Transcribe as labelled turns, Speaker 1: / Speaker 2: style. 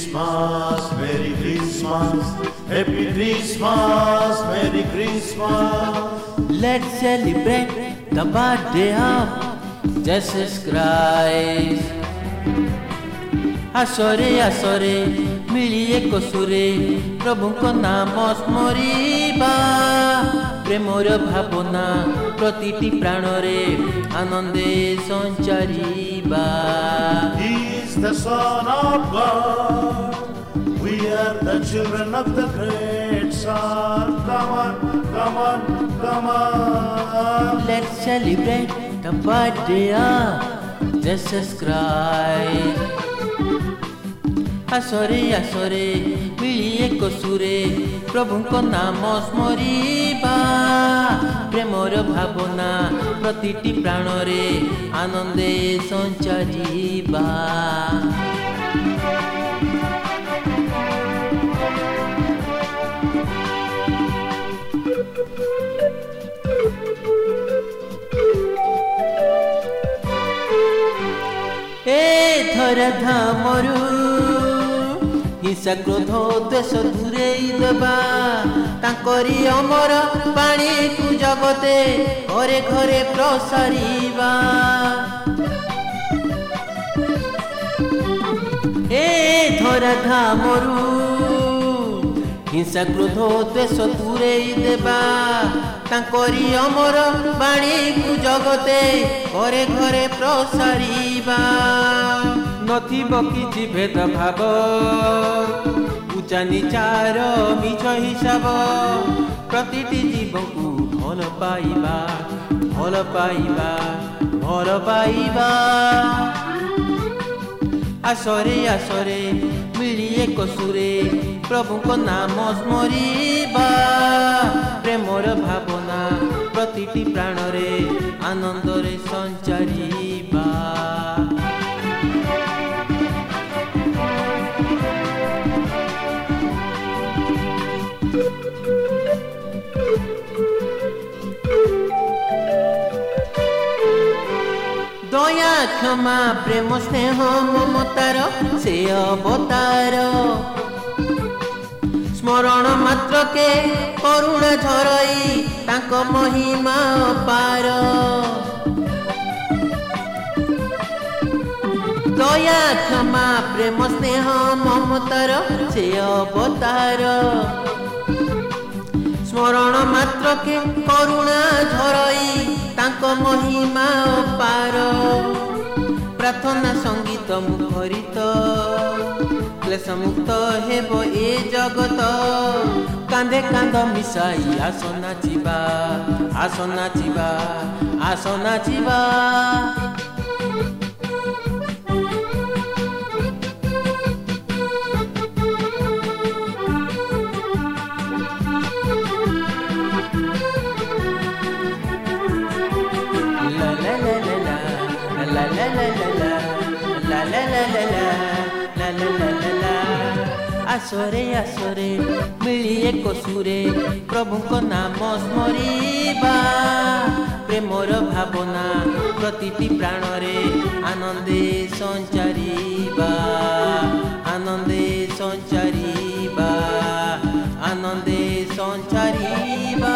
Speaker 1: Christmas, Merry Christmas, Happy Christmas, Merry Christmas.
Speaker 2: Let's celebrate the birthday of Jesus Christ. आसरे आसरे मिली एक सुरे प्रभु को नाम स्मरिबा Premiere Bhavna प्रतिटी प्राणरे Anande संचारिबा.
Speaker 1: He is the Son of God. We are the children of the great Son. Come on, come on, come on.
Speaker 2: Let's celebrate the birthday of Jesus Christ. आसरे आसरे मिली एक सुरे प्रभु को नाम स्मरिबा Premiere भावना प्रतिटी प्राणरे आनंदे संचारिबा. ए धरा धामरू हिंसा क्रोध द्वेष दूरेई देबा तांकरी अमर पानी को जगते घरे घरे प्रसारिबा. ए धरा धामरू हिंसा क्रोध द्वेष दूरेई देबा तांकरी अमर पानी को जगते घरे घरे प्रसारिबा. नथिब किछि भेद भाव उच्चा निचार मिछ हिसाब प्रतिटी जीव को भल पाइबा भल पाइबा भल पाइबा. आसरे आसरे मिली एक सुरे प्रभु को नाम स्मरिबा प्रेमर भावना प्रतिटी प्राणरे आनंदरे संचारिबा. दया क्षमा प्रेम स्नेह ममतार से अवतार स्मरण मात्र के करुणा झरई तांको महिमा अपार. दया क्षमा प्रेम स्नेह ममतार से अवतार स्मरण मात्र के करुणा झरई तांको महिमा अपार. प्रार्थना संगीत मुखरित क्लेश मुक्त हेब ए जगत कांधे कांध मिसाई आस नाचिबा आस नाचिबा आस नाचिबा. आसरे आसरे मिली एक सुरे प्रभु को नाम स्मरिबा प्रेमर भावना प्रतिटी प्राणरे आनंदे संचारिबा आनंदे संचारिबा आनंदे संचारिबा.